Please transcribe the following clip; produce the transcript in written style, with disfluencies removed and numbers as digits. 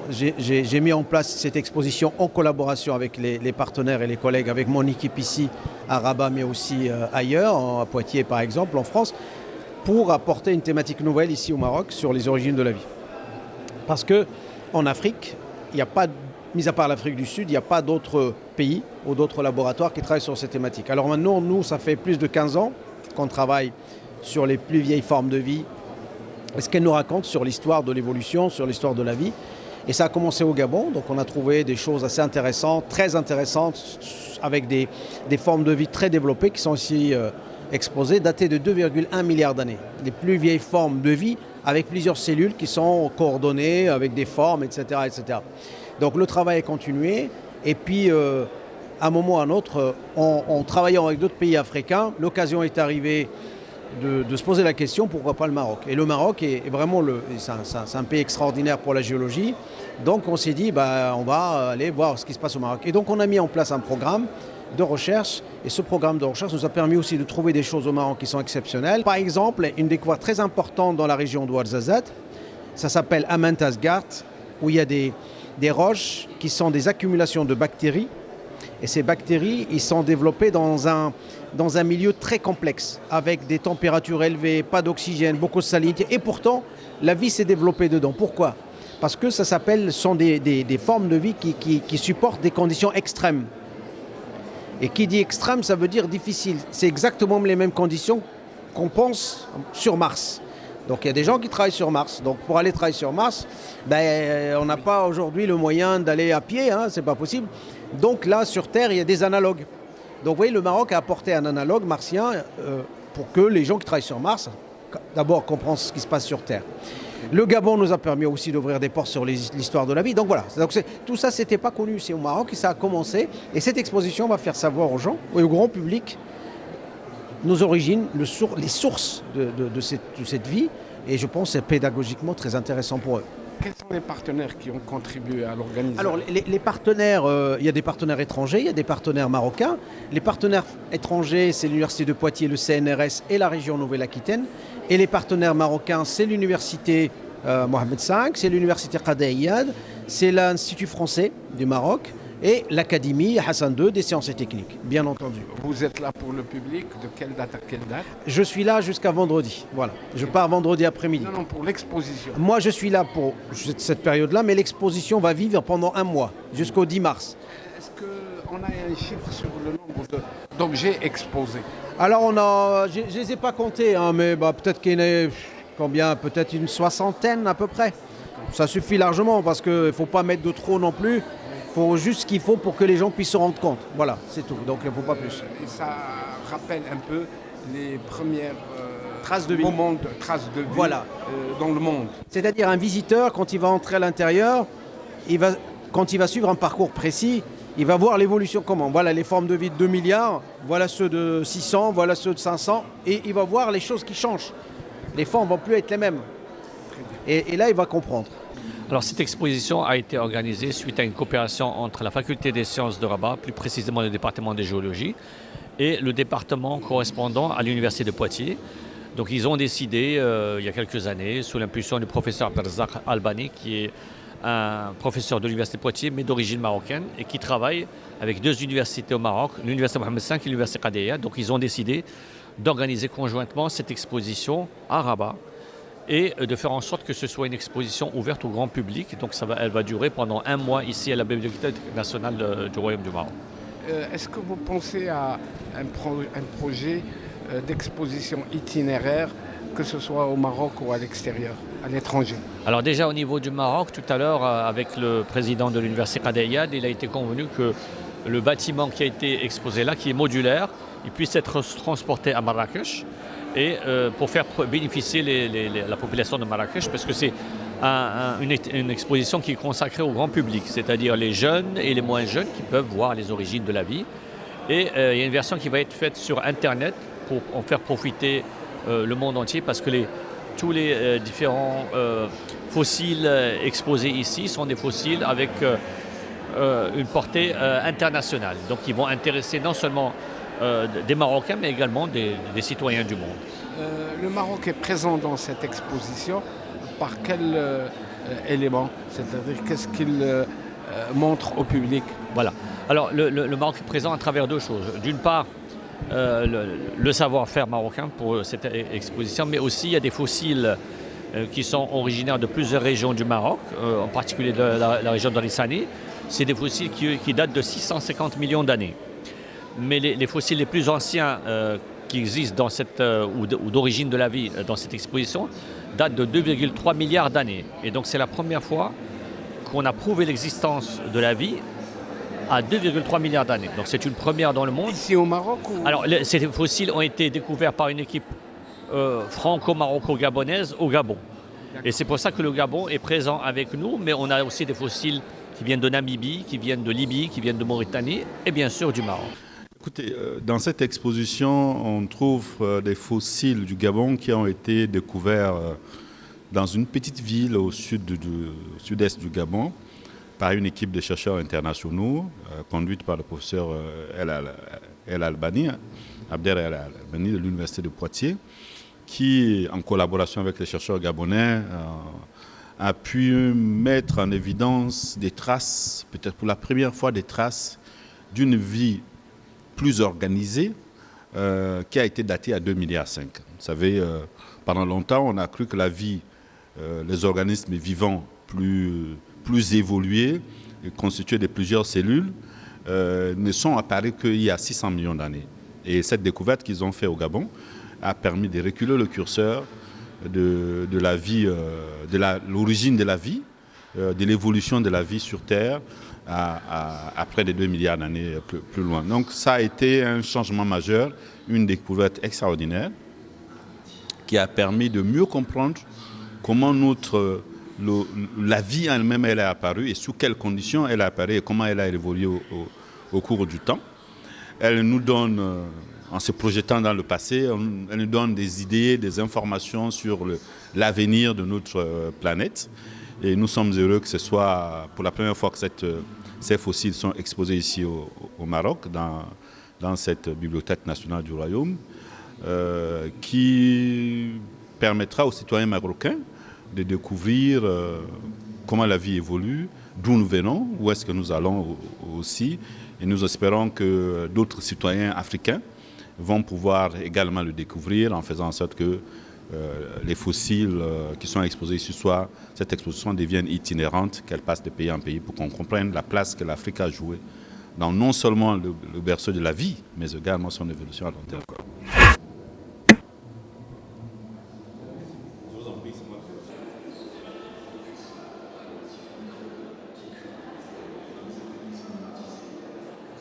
j'ai mis en place cette exposition en collaboration avec les partenaires et les collègues, avec mon équipe ici à Rabat, mais aussi ailleurs, à Poitiers par exemple, en France, pour apporter une thématique nouvelle ici au Maroc sur les origines de la vie. Parce qu'en Afrique, il n'y a pas, mis à part l'Afrique du Sud, il n'y a pas d'autres pays ou d'autres laboratoires qui travaillent sur ces thématiques. Alors maintenant, nous, ça fait plus de 15 ans qu'on travaille sur les plus vieilles formes de vie, et ce qu'elle nous raconte sur l'histoire de l'évolution, sur l'histoire de la vie. Et ça a commencé au Gabon, donc on a trouvé des choses assez intéressantes, très intéressantes, avec des formes de vie très développées qui sont ici exposées, datées de 2,1 milliards d'années. Les plus vieilles formes de vie avec plusieurs cellules qui sont coordonnées, avec des formes, etc. etc. Donc le travail est continué, et puis à un moment ou à un autre, en travaillant avec d'autres pays africains, l'occasion est arrivée de se poser la question, pourquoi pas le Maroc. Et le Maroc est vraiment c'est un pays extraordinaire pour la géologie. Donc on s'est dit, on va aller voir ce qui se passe au Maroc. Et donc on a mis en place un programme de recherche. Et ce programme de recherche nous a permis aussi de trouver des choses au Maroc qui sont exceptionnelles. Par exemple, une découverte très importante dans la région d'Ouarzazate, ça s'appelle Amantasgart, où il y a des roches qui sont des accumulations de bactéries. Et ces bactéries, ils sont développées dans un milieu très complexe, avec des températures élevées, pas d'oxygène, beaucoup de salinité. Et pourtant, la vie s'est développée dedans. Pourquoi ? Parce que ça sont des formes de vie qui supportent des conditions extrêmes. Et qui dit extrême, ça veut dire difficile. C'est exactement les mêmes conditions qu'on pense sur Mars. Donc il y a des gens qui travaillent sur Mars. Donc pour aller travailler sur Mars, on n'a pas aujourd'hui le moyen d'aller à pied, c'est pas possible. Donc là, sur Terre, il y a des analogues. Donc vous voyez, le Maroc a apporté un analogue martien pour que les gens qui travaillent sur Mars, d'abord, comprennent ce qui se passe sur Terre. Le Gabon nous a permis aussi d'ouvrir des portes sur l'histoire de la vie. Donc voilà, tout ça, c'était pas connu ici au Maroc, et ça a commencé. Et cette exposition va faire savoir aux gens, et au grand public, nos origines, les sources de cette vie. Et je pense que c'est pédagogiquement très intéressant pour eux. Quels sont les partenaires qui ont contribué à l'organisation ? Alors les partenaires, il y a des partenaires étrangers, il y a des partenaires marocains. Les partenaires étrangers, c'est l'Université de Poitiers, le CNRS et la région Nouvelle-Aquitaine. Et les partenaires marocains, c'est l'Université Mohamed V, c'est l'Université Qadi Iyad, c'est l'Institut français du Maroc et l'Académie Hassan II des sciences et techniques, bien entendu. Vous êtes là pour le public, de quelle date à quelle date ? Je suis là jusqu'à vendredi, voilà. Je pars vendredi après-midi. Non, pour l'exposition. Moi, je suis là pour cette période-là, mais l'exposition va vivre pendant un mois, jusqu'au 10 mars. Est-ce qu'on a un chiffre sur le nombre d'objets exposés ? Alors, je ne les ai pas comptés, mais peut-être qu'il y en a combien ? Peut-être une soixantaine à peu près. Ça suffit largement, parce qu'il ne faut pas mettre de trop non plus. Il faut juste ce qu'il faut pour que les gens puissent se rendre compte. Voilà, c'est tout. Donc il ne faut pas plus. Et ça rappelle un peu les premières traces de vie, voilà. Dans le monde. C'est-à-dire un visiteur, quand il va entrer à l'intérieur, quand il va suivre un parcours précis, il va voir l'évolution comment. Voilà les formes de vie de 2 milliards, voilà ceux de 600, voilà ceux de 500, et il va voir les choses qui changent. Les formes ne vont plus être les mêmes. Et là, il va comprendre. Alors cette exposition a été organisée suite à une coopération entre la Faculté des sciences de Rabat, plus précisément le département de géologie, et le département correspondant à l'Université de Poitiers. Donc ils ont décidé, il y a quelques années, sous l'impulsion du professeur Abdelrazak Albani, qui est un professeur de l'Université de Poitiers, mais d'origine marocaine, et qui travaille avec 2 universités au Maroc, l'Université Mohamed V et l'Université Qadi Iyad. Donc ils ont décidé d'organiser conjointement cette exposition à Rabat, et de faire en sorte que ce soit une exposition ouverte au grand public. Donc elle va durer pendant un mois ici à la Bibliothèque nationale du Royaume du Maroc. Est-ce que vous pensez à un projet d'exposition itinéraire, que ce soit au Maroc ou à l'extérieur, à l'étranger ? Alors déjà au niveau du Maroc, tout à l'heure, avec le président de l'Université Qadi Iyad, il a été convenu que le bâtiment qui a été exposé là, qui est modulaire, il puisse être transporté à Marrakech, et pour faire bénéficier la population de Marrakech, parce que c'est une exposition qui est consacrée au grand public, c'est-à-dire les jeunes et les moins jeunes qui peuvent voir les origines de la vie. Et il y a une version qui va être faite sur Internet pour en faire profiter le monde entier, parce que tous les différents fossiles exposés ici sont des fossiles avec une portée internationale. Donc ils vont intéresser non seulement des Marocains, mais également des citoyens du monde. Le Maroc est présent dans cette exposition. Par quel élément, c'est-à-dire qu'est-ce qu'il montre au public? Voilà. Alors le Maroc est présent à travers deux choses. D'une part, le savoir-faire marocain pour cette exposition, mais aussi il y a des fossiles qui sont originaires de plusieurs régions du Maroc, en particulier de la région d'Orissani. C'est des fossiles qui datent de 650 millions d'années. Mais les fossiles les plus anciens qui existent dans ou d'origine de la vie dans cette exposition datent de 2,3 milliards d'années. Et donc c'est la première fois qu'on a prouvé l'existence de la vie à 2,3 milliards d'années. Donc c'est une première dans le monde. Ici au Maroc ou... Alors ces fossiles ont été découverts par une équipe franco-maroco-gabonaise au Gabon. Et c'est pour ça que le Gabon est présent avec nous, mais on a aussi des fossiles qui viennent de Namibie, qui viennent de Libye, qui viennent de Mauritanie et bien sûr du Maroc. Écoutez, dans cette exposition, on trouve des fossiles du Gabon qui ont été découverts dans une petite ville au sud-est du Gabon par une équipe de chercheurs internationaux conduite par le professeur El Albani, Abder El Albani de l'Université de Poitiers, qui, en collaboration avec les chercheurs gabonais, a pu mettre en évidence des traces, peut-être pour la première fois des traces d'une vie plus organisée qui a été datée à 2,5 milliards. Vous savez, pendant longtemps, on a cru que la vie, les organismes vivants plus évolués, constitués de plusieurs cellules, ne sont apparus qu'il y a 600 millions d'années. Et cette découverte qu'ils ont faite au Gabon a permis de reculer le curseur de la vie, de l'origine de la vie, de l'évolution de la vie sur Terre à près de 2 milliards d'années plus loin. Donc ça a été un changement majeur, une découverte extraordinaire qui a permis de mieux comprendre comment la vie elle-même elle est apparue et sous quelles conditions elle est apparue et comment elle a évolué au cours du temps. Elle nous donne, en se projetant dans le passé, elle nous donne des idées, des informations sur l'avenir de notre planète. Et nous sommes heureux que ce soit pour la première fois que ces fossiles sont exposés ici au Maroc, dans cette bibliothèque nationale du Royaume, qui permettra aux citoyens marocains de découvrir comment la vie évolue, d'où nous venons, où est-ce que nous allons aussi. Et nous espérons que d'autres citoyens africains vont pouvoir également le découvrir en faisant en sorte que les fossiles qui sont exposés ici, cette exposition devienne itinérante, qu'elle passe de pays en pays pour qu'on comprenne la place que l'Afrique a jouée dans non seulement le berceau de la vie, mais également son évolution à long terme.